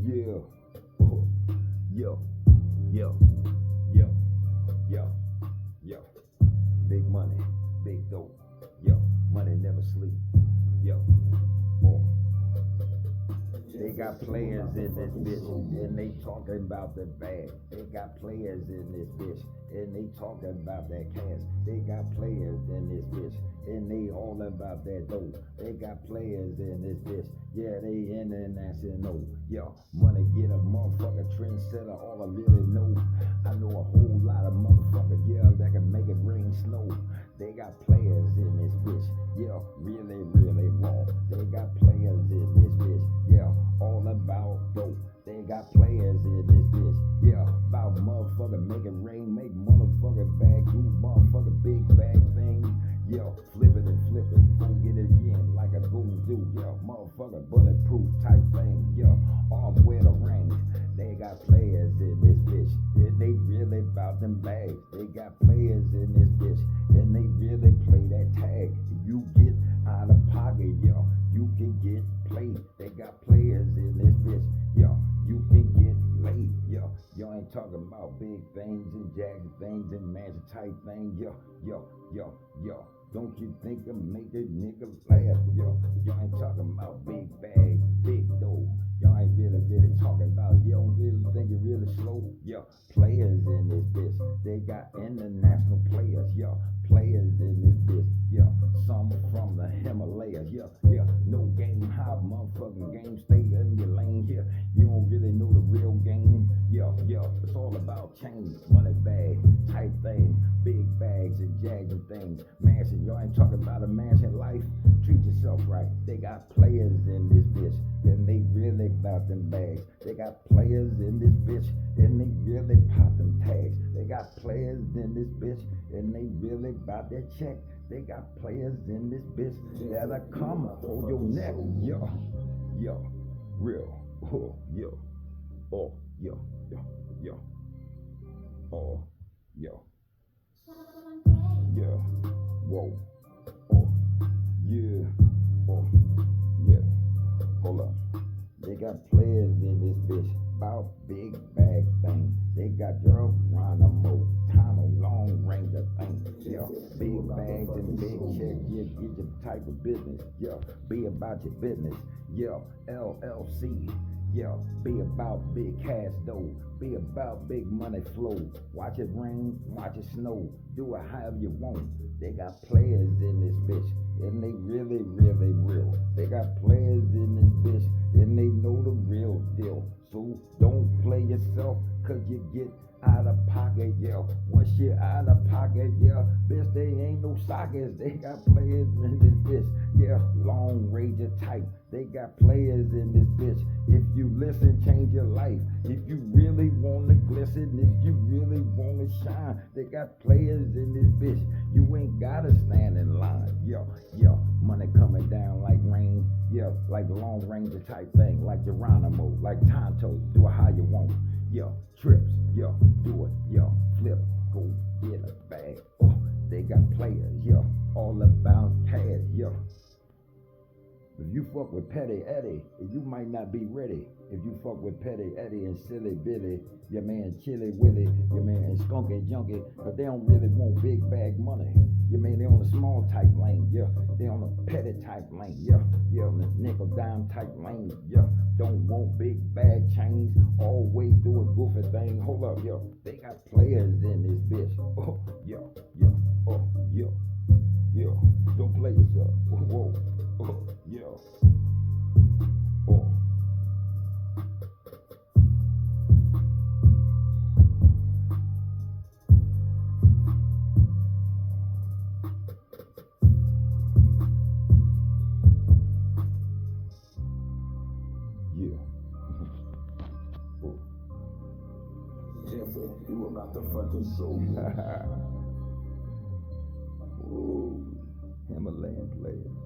Yeah. Oh. Yo. Yo. Yo. Yo. Yo. Big money. Big dope. Yo. Money never sleep. Yo. Oh. They got players in this bitch, and they talking about the bag. They got players in this bitch, and they talking about that cash. They got players in this bitch, and they all about that dough. They got players in this bitch, yeah, they international. Yo, money get a motherfucker trendsetter, all I really know. I know a whole lot of motherfuckers, yeah, that can make it rain snow. They got players in this bitch, yeah, really, really raw. They got players in this bitch, yeah, all about dope. They got players in this bitch, yeah, about motherfucker make it rain, make motherfucker bag, do motherfucker big bag thing, yeah, flip it and flip it, go get it again like a go do, yeah, motherfucker bulletproof type thing, yeah, all wear the range. They got players in this bitch, and they really about them bags. They got players in this bitch, and they really play that tag. You get out of pocket, yo, you can get played. They got players in this bitch, yo, you can get laid, yo. Y'all ain't talking about big things and jagged things and mansion type things, yo, yo, yo, yo. Don't you think of make a nigga laugh, yo. Y'all ain't talking about big bag, big dough. Y'all ain't really talking about it. You don't really think it really slow, yo. Players in this bitch, they got international players, yo. Players in this bitch, yo. Some from the Himalayas, yo, yeah. No game hop, motherfucking game, stay in your lane here. You don't really know the real game, yo, yo. It's all about change, money bag, type thing, big bags and jags and things. Mansion, y'all ain't talking about a mansion life. Treat yourself right. They got players in this bitch, and they really about them bags. They got players in this bitch, and they really pop them tags. They got players in this bitch, and they really about that check. They got players in this bitch that'll come for your neck. Yo, yo, real. Oh, yo, oh, yo, yo, yo, oh, yo, yeah, whoa, oh, yeah, oh, yeah, hold up. They got players in this bitch, about big bag thing. They got girl Geronimo, time a long range of things. Yeah, big bags and big checks. Yeah, get your type of business. Yeah, be about your business. Yeah, LLC. Yeah, be about big cash dough. Be about big money flow. Watch it rain, watch it snow. Do it however you want. They got players in this bitch, and they really, really real. They got players in this bitch, and they know the real deal. So don't play yourself, cause you get out of pocket, yeah. Once you're out of pocket, yeah, bitch, they ain't no sockets. They got players in this bitch, yeah, long ranger type. They got players in this bitch. If you listen, change your life. If you really wanna glisten, if you really wanna shine, they got players in this bitch. You ain't gotta stand in line, yo, yo. Money coming down like rain, yo, like the long ranger type thing, like Geronimo, like Tonto. Do it how you want, yo. Trips, yo, do it, yo. Flip, go get a bag. Oh, they got players, yo, all about cash, yo. If you fuck with Petty Eddie, you might not be ready. If you fuck with Petty Eddie and Silly Billy, your man Chili Willy, your man Skunky Junkie, but they don't really want big bag money. Your man, they on a small type lane, yeah. They on a petty type lane, yeah. Yeah, on a nickel dime type lane, yeah. Don't want big bag chains, always do a goofy thing. Hold up, yo. They got players in this bitch. Oh, yo, yo, oh, yo, yo. Don't play yourself. Whoa, oh, yo. Oh. Yeah. Oh. Jeffrey, you about to fucking show me. Whoa. Himalayan players.